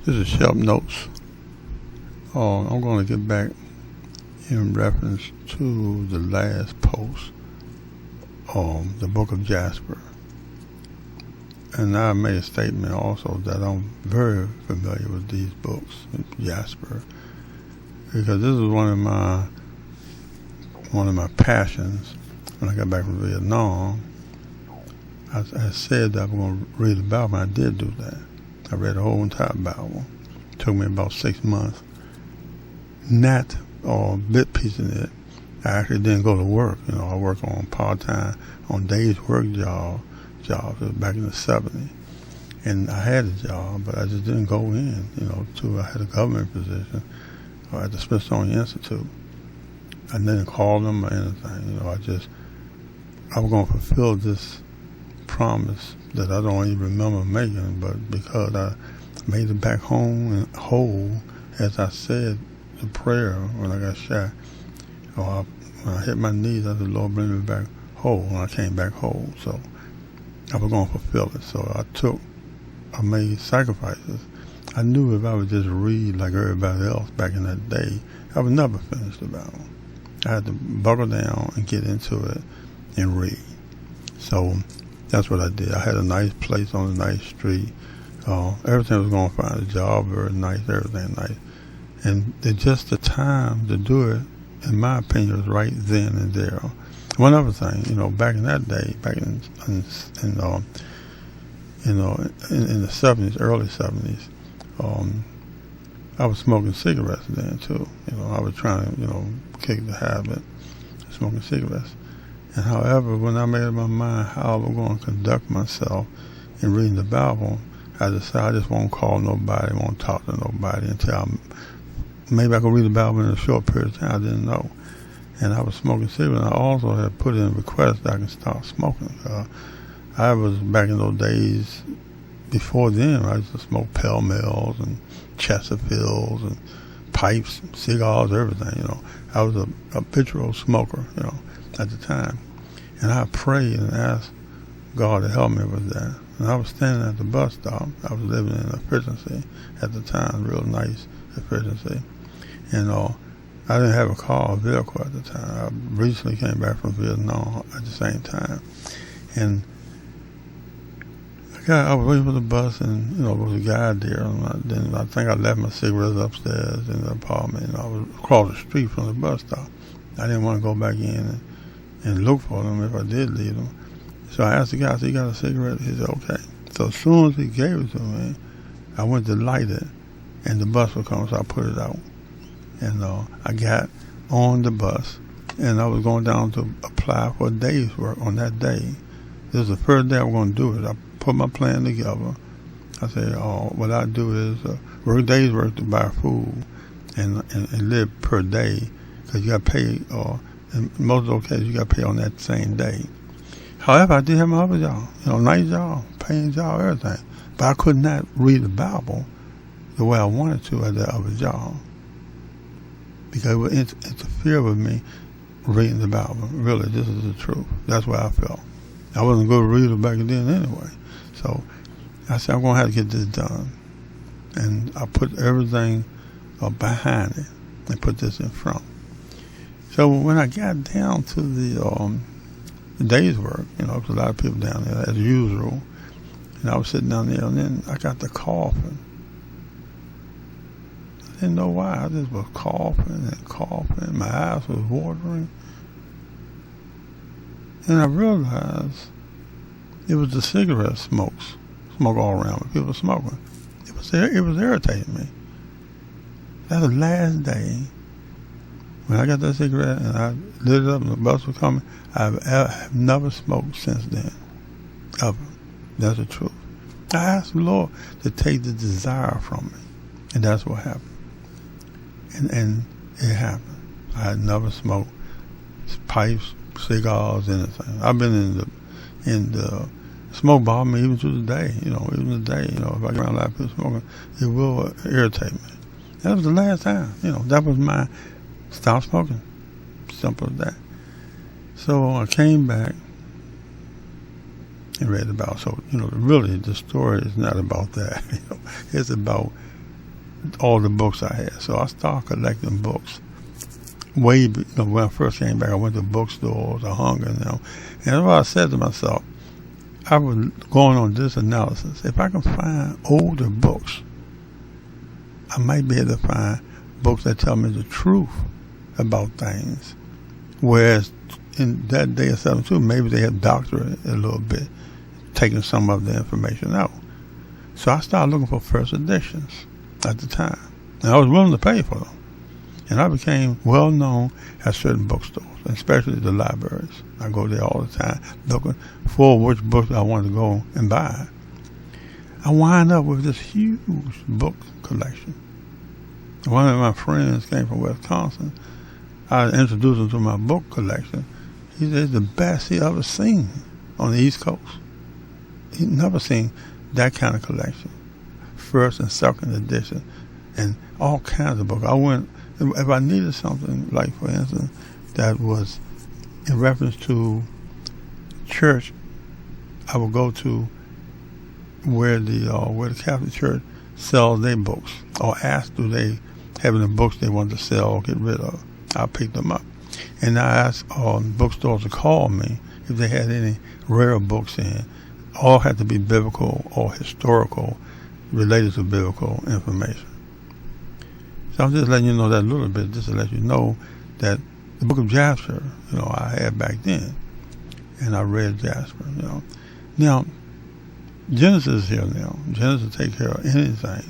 This is Shelp Notes. I'm going to get back in reference to the last post, the book of Jasper. And I made a statement also that I'm very familiar with these books, Jasper, because this is one of my passions. When I got back from Vietnam, I said that I was going to read the Bible, and I did do that. I read the whole entire Bible. It took me about 6 months. Not bit piecing it. I actually didn't go to work. I worked on part-time, on days work jobs back in the 70s. And I had a job, but I just didn't go in, I had a government position at the Smithsonian Institute. I didn't call them or anything. I was going to fulfill this promise that I don't even remember making, but because I made it back home and whole, as I said the prayer when I got shot, when I hit my knees, I said, Lord, bring me back whole, and I came back whole. So I was going to fulfill it. So I made sacrifices. I knew if I would just read like everybody else back in that day, I would never finish the Bible. I had to buckle down and get into it and read. So that's what I did. I had a nice place on a nice street. Everything was going fine. The job very nice, everything nice. And just the time to do it, in my opinion, was right then and there. One other thing, back in that day, back in the 70s, early 70s, I was smoking cigarettes then too. I was trying to, kick the habit of smoking cigarettes. And however, when I made up my mind how I was going to conduct myself in reading the Bible, I decided I just won't call nobody, won't talk to nobody until maybe I could read the Bible in a short period of time. I didn't know. And I was smoking cigarettes. I also had put in a request that I can stop smoking. I was, back in those days, before then, I used to smoke Pall Malls and Chesterfields and pipes, cigars, everything, I was a habitual smoker, at the time. And I prayed and asked God to help me with that. And I was standing at the bus stop. I was living in efficiency at the time, real nice efficiency. And I didn't have a car or vehicle at the time. I recently came back from Vietnam at the same time. And I was waiting for the bus, and, there was a guy there. And I think I left my cigarettes upstairs in the apartment. I was across the street from the bus stop. I didn't want to go back in and look for them if I did leave them. So I asked the guy, I said, you got a cigarette? He said, okay. So as soon as he gave it to me, I went to light it, and the bus was coming, so I put it out. And I got on the bus, and I was going down to apply for a day's work on that day. This was the first day I was going to do it. I put my plan together. I said, what I do is work days work to buy food and live per day, because you got to pay, in most of those cases, you got to pay on that same day. However, I did have my other job, nice job, paying job, everything. But I could not read the Bible the way I wanted to at that other job, because it would interfere with me reading the Bible. Really, this is the truth. That's what I felt. I wasn't a good reader back then anyway. So I said, I'm going to have to get this done. And I put everything behind it and put this in front. So when I got down to the day's work, because a lot of people down there, as usual, and I was sitting down there, and then I got the coughing. I didn't know why. I just was coughing and coughing. My eyes was watering. And I realized it was the cigarette smoke all around me. People were smoking. It was irritating me. That was the last day when I got that cigarette and I lit it up and the bus was coming. I've never smoked since then, ever. That's the truth. I asked the Lord to take the desire from me, and that's what happened. And it happened. I had never smoked pipes, cigars, anything. I've been in the smoke bomb even to the day, even today, if I get around a lot of people smoking, it will irritate me. That was the last time, that was my stop smoking. Simple as that. So I came back and read about, really the story is not about that. It's about all the books I had. So I started collecting books. When I first came back, I went to bookstores, I hung in them. And that's what I said to myself. I was going on this analysis. If I can find older books, I might be able to find books that tell me the truth about things. Whereas in that day of 72, maybe they had doctored it a little bit, taking some of the information out. So I started looking for first editions at the time. And I was willing to pay for them. And I became well known at certain bookstores, especially the libraries. I go there all the time looking for which books I wanted to go and buy. I wind up with this huge book collection. One of my friends came from Wisconsin. I introduced him to my book collection. He said it's the best he ever seen on the East Coast. He'd never seen that kind of collection. First and second edition and all kinds of books. If I needed something, like for instance, that was in reference to church, I would go to where the Catholic Church sells their books, or ask do they have any books they want to sell or get rid of. I'll pick them up. And I asked bookstores to call me if they had any rare books in. All had to be biblical or historical, related to biblical information. So I'm just letting you know that a little bit, just to let you know that the book of Jasper, I had back then. And I read Jasper, Now, Genesis is here now. Genesis take care of anything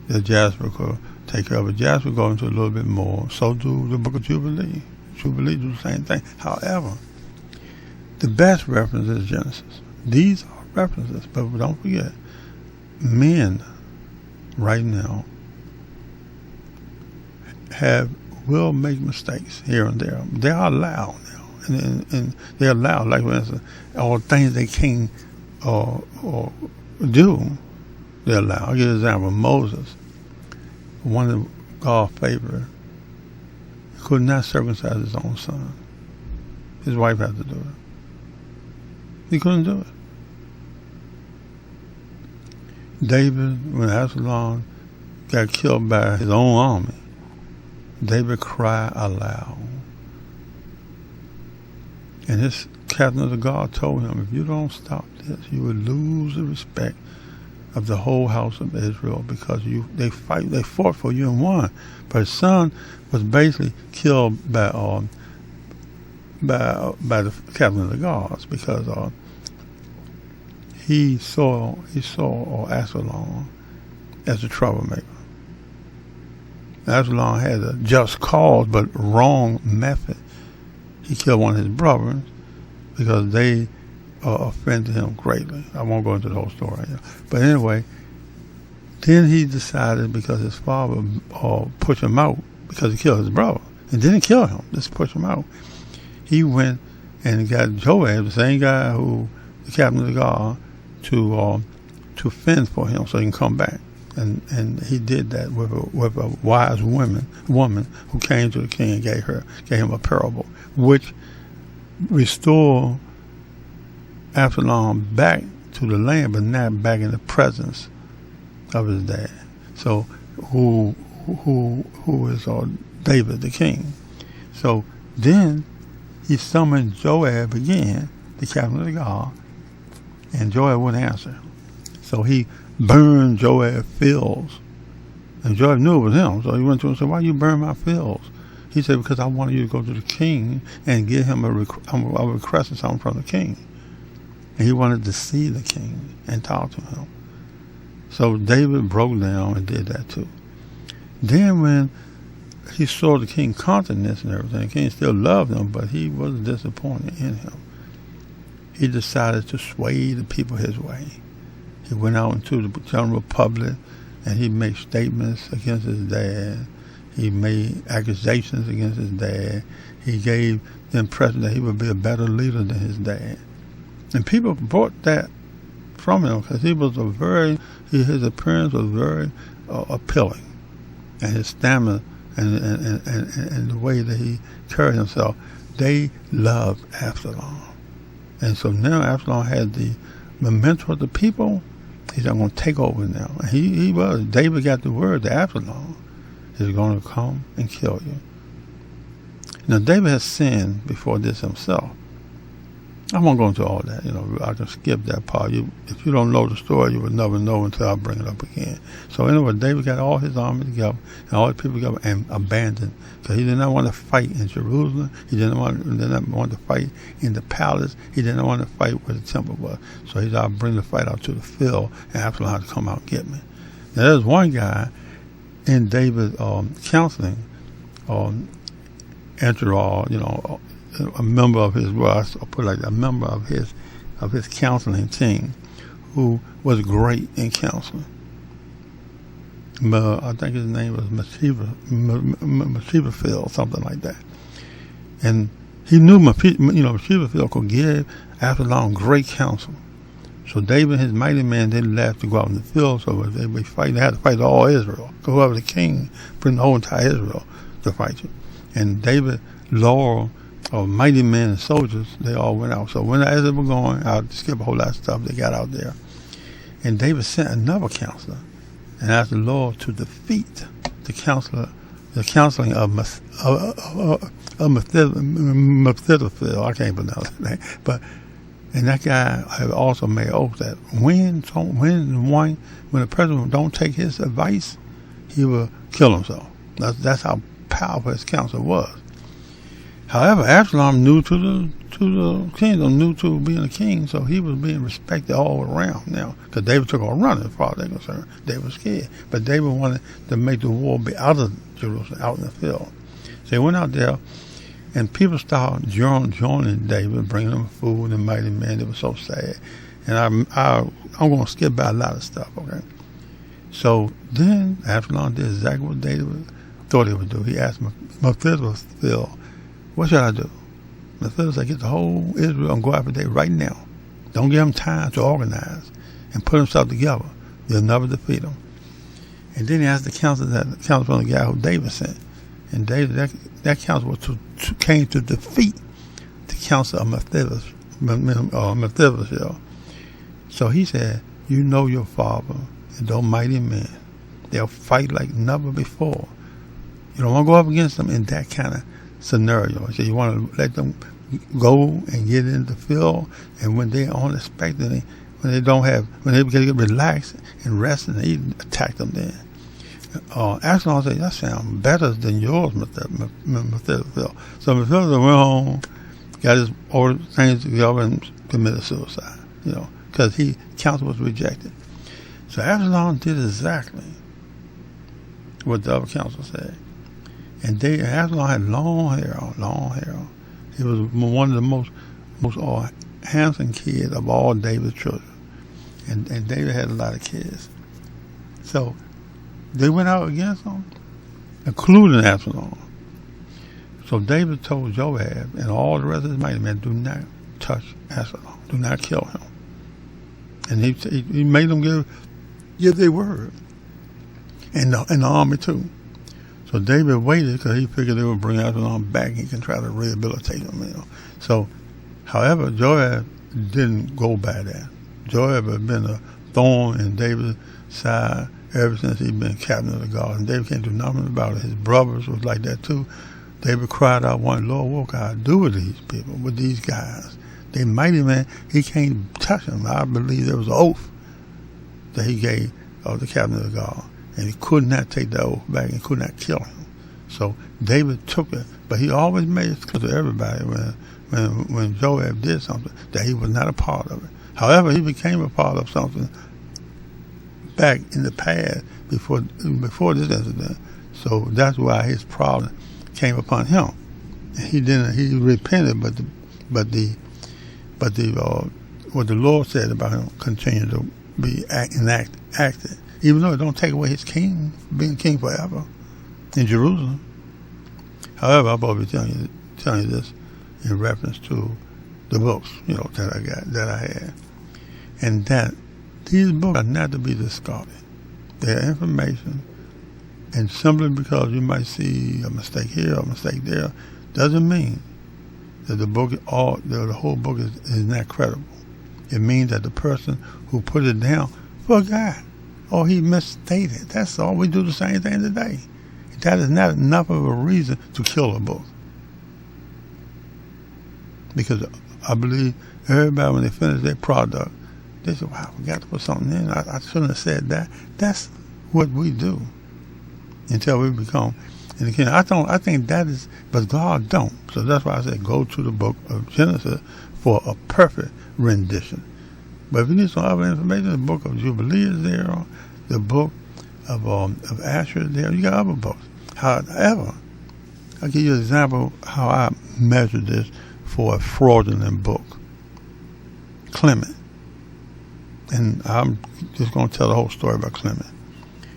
that Jasper could take care of. But Jasper goes into a little bit more. So do the book of Jubilee. Jubilee do the same thing. However, the best reference is Genesis. These are references, but don't forget, men right now will make mistakes here and there. They are allowed now, and they're allowed. Like for instance, all things they can't or do, they're allowed. I'll give you an example. Moses, one of God's favorites, could not circumcise his own son. His wife had to do it. He couldn't do it. David, when Absalom got killed by his own army, David cried aloud. And his captain of the guard told him, if you don't stop this, you will lose the respect of the whole house of Israel, because they fought for you and won. But his son was basically killed by the captain of the guards, because he saw Absalom as a troublemaker. Absalom had a just cause, but wrong method. He killed one of his brothers because they offended him greatly. I won't go into the whole story right now. But anyway, then he decided, because his father pushed him out because he killed his brother, and didn't kill him, just pushed him out. He went and got Joab, the same guy who the captain of the guard, to fend for him so he can come back. And he did that with a wise woman who came to the king and gave him a parable, which restored Absalom back to the land, but not back in the presence of his dad. So who is David the king? So then he summoned Joab again, the captain of the guard, and Joab wouldn't answer. So he burned Joab's fields. And Joab knew it was him, so he went to him and said, why you burn my fields? He said, because I wanted you to go to the king and give him a request or something from the king. And he wanted to see the king and talk to him. So David broke down and did that too. Then when he saw the king countenance and everything, the king still loved him, but he was disappointed in him. He decided to sway the people his way. He went out into the general public and he made statements against his dad. He made accusations against his dad. He gave the impression that he would be a better leader than his dad. And people brought that from him because his appearance was very appealing. And his stamina and the way that he carried himself, they loved Absalom. And so now Absalom had the memento of the people. He said, I'm going to take over now. And he was. David got the word that Absalom is going to come and kill you. Now, David has sinned before this himself. I won't go into all that. I can skip that part. If you don't know the story, you will never know until I bring it up again. So anyway, David got all his army together and all the people together and abandoned, because he did not want to fight in Jerusalem. He did not want to fight in the palace. He didn't want to fight where the temple was. So he said, I'll bring the fight out to the field, and Absalom had to come out and get me. Now, there's one guy in David's counseling entourage, a member of his, a member of his counseling team, who was great in counseling. I think his name was Mephibosheth, something like that. And he knew Mephibosheth could give Absalom great counsel. So David and his mighty men didn't left to go out in the field, so they would fight. They had to fight all Israel. Whoever the king, bring the whole entire Israel to fight you. And David, loyal, mighty men and soldiers, they all went out. So as they were going, I'll skip a whole lot of stuff, they got out there. And David sent another counselor and asked the Lord to defeat the counseling of Mephibosheth. I can't pronounce that name. And that guy had also made oath that when a person don't take his advice, he will kill himself. That's how powerful his counsel was. However, Absalom knew to the kingdom, knew to being a king, so he was being respected all around now. Because David took on running, as far as they're concerned. David was scared. But David wanted to make the war be out of Jerusalem, out in the field. So he went out there, and people started joining David, bringing him food and mighty men. It was so sad. And I'm going to skip by a lot of stuff, okay? So then Absalom did exactly what David thought he would do. He asked Mephibosheth, what should I do? Mephibosheth said, get the whole Israel and go after David right now. Don't give him time to organize and put himself together. You'll never defeat him. And then he asked the counsel from the guy who David sent. And David, that counsel came to defeat the counsel of Mephibosheth. So he said, you know your father and those mighty men. They'll fight like never before. You don't want to go up against them in that kind of scenario. So you want to let them go and get in the field, and when they're unexpectedly, when they get relaxed and rest and eat, attack them then. Absalom said, that sounds better than yours, Mephibosheth. So Mephibosheth went home, got his things together, and committed suicide, because his counsel was rejected. So Absalom did exactly what the other counsel said. And Absalom had long hair. He was one of the most handsome kids of all David's children. And David had a lot of kids. So they went out against him, including Absalom. So David told Joab and all the rest of his mighty men, do not touch Absalom. Do not kill him. And he made them give their word. And the army too. So David waited because he figured they would bring Absalom back and he can try to rehabilitate him. So, however, Joab didn't go by that. Joab had been a thorn in David's side ever since he'd been captain of the guard. And David can't do nothing about it. His brothers was like that too. David cried out, Lord, what can I do with these people, with these guys? They mighty man, he can't touch them. I believe there was an oath that he gave the captain of the guard. And he could not take that oath back and could not kill him. So David took it, but he always made it clear to everybody when Joab did something that he was not a part of it. However, he became a part of something back in the past before this incident. So that's why his problem came upon him. And he repented, but what the Lord said about him continued to be acted. Even though it don't take away his being king forever in Jerusalem. However, I'll probably telling you this in reference to the books, that I had. And that these books are not to be discarded. They're information, and simply because you might see a mistake here or a mistake there, doesn't mean that the whole book is not credible. It means that the person who put it down forgot or he misstated. That's all. We do the same thing today. That is not enough of a reason to kill a book. Because I believe everybody, when they finish their product, they say, wow, I forgot to put something in. I shouldn't have said that. That's what we do until we become. And again, I think that is, but God don't. So that's why I said go to the book of Genesis for a perfect rendition. But if you need some other information, the book of Jubilee is there, or the book of Asher is there. You got other books. However, I'll give you an example how I measure this for a fraudulent book. Clement. And I'm just going to tell the whole story about Clement.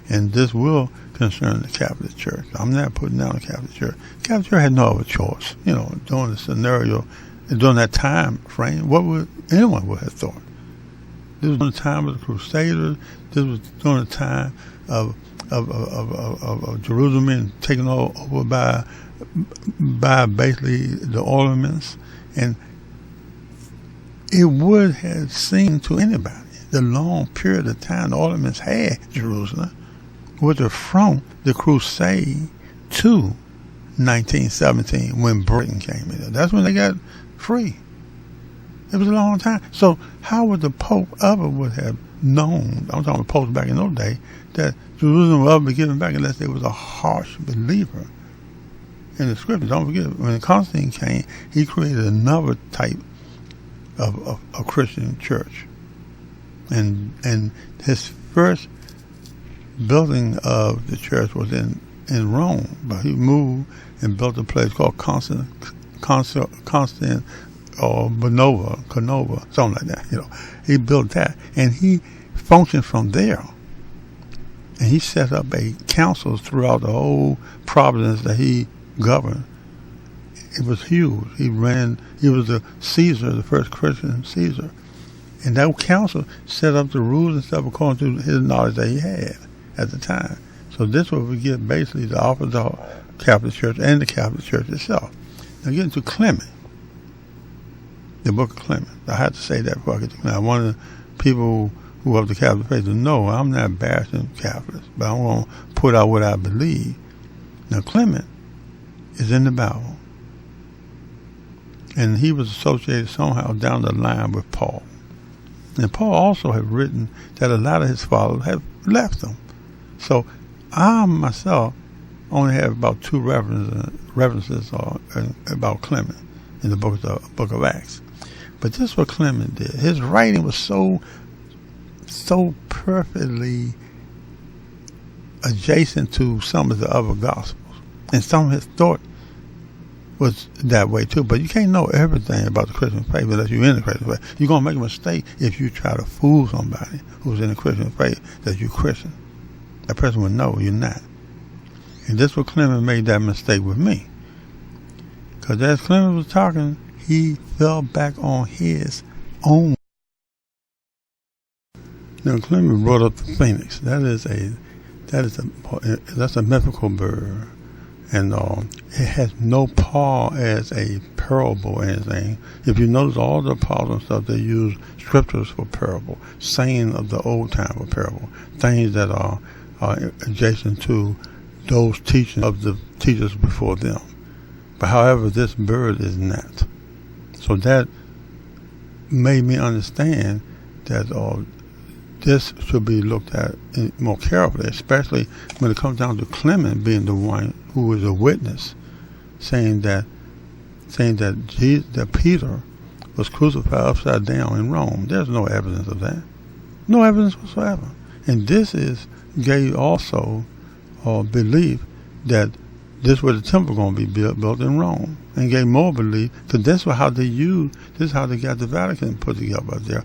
And this will concern the Catholic Church. I'm not putting down the Catholic Church. The Catholic Church had no other choice. You know, during the scenario, during that time frame, what would anyone would have thought? This was during the time of the Crusaders. This was during the time of Jerusalem being taken over by basically the Ottomans. And it would have seemed to anybody the long period of time the Ottomans had Jerusalem was from the Crusade to 1917 when Britain came in. That's when they got free. It was a long time. So how would the Pope ever would have known, I'm talking about popes back in those days, that Jerusalem would ever be given back unless they was a harsh believer in the scriptures? Don't forget, when Constantine came, he created another type of Christian church. And his first building of the church was in Rome, but he moved and built a place called Constant or Canova, something like that. You know, he built that, and he functioned from there. And he set up a council throughout the whole province that he governed. It was huge. He was the Caesar, the first Christian Caesar. And that council set up the rules and stuff according to his knowledge that he had at the time. So this will give basically the office of the Catholic Church and the Catholic Church itself. Now getting to Clement, the book of Clement. I have to say that before I get to Clement. I want the people who have the Catholic faith to know I'm not bashing Catholics, but I'm going to put out what I believe. Now Clement is in the Bible. And he was associated somehow down the line with Paul. And Paul also had written that a lot of his followers have left him. So I myself only have about 2 references about Clement in the book of Acts. But this is what Clement did. His writing was so perfectly adjacent to some of the other Gospels. And some of his thought was that way too. But you can't know everything about the Christian faith unless you're in the Christian faith. You're going to make a mistake if you try to fool somebody who's in the Christian faith that you're Christian. That person will know you're not. And this was Clement made that mistake with me. Because as Clement was talking, he fell back on his own. Now Clement brought up the phoenix. That's a mythical bird. And it has no power as a parable or anything. If you notice all the parables and stuff, they use scriptures for parable, saying of the old time for parable, things that are adjacent to those teachings of the teachers before them. But however, this bird is not. So that made me understand that this should be looked at more carefully, especially when it comes down to Clement being the one who was a witness, saying that Peter was crucified upside down in Rome. There's no evidence of that, no evidence whatsoever. And this gave also belief that this was the temple going to be built in Rome, and gave more belief because this is how they got the Vatican put together up there.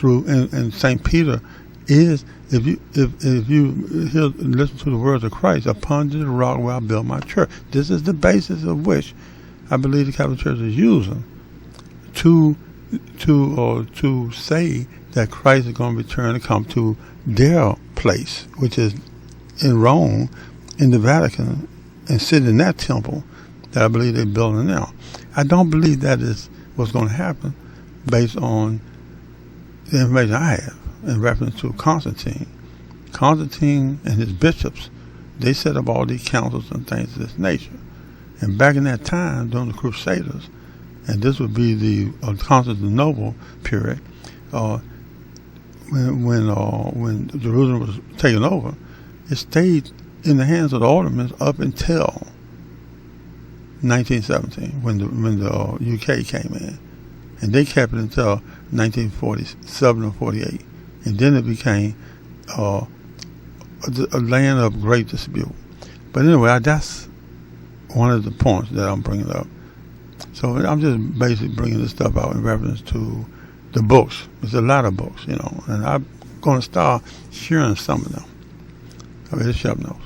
And St. Peter is, if you listen to the words of Christ, upon this rock where I build my church. This is the basis of which I believe the Catholic Church is using to say that Christ is going to return and come to their place, which is in Rome, in the Vatican, and sit in that temple that I believe they're building now. I don't believe that is what's going to happen based on the information I have. in reference to Constantine. Constantine and his bishops, they set up all these councils and things of this nature. And back in that time, during the Crusaders, and this would be the Constantinople period, when Jerusalem was taken over, it stayed in the hands of the Ottomans up until 1917, when the UK came in, and they kept it until 1947 or 48, and then it became a land of great dispute. But anyway, that's one of the points that I'm bringing up. So I'm just basically bringing this stuff out in reference to the books. There's a lot of books, and I'm going to start sharing some of them. I mean, the Shep knows.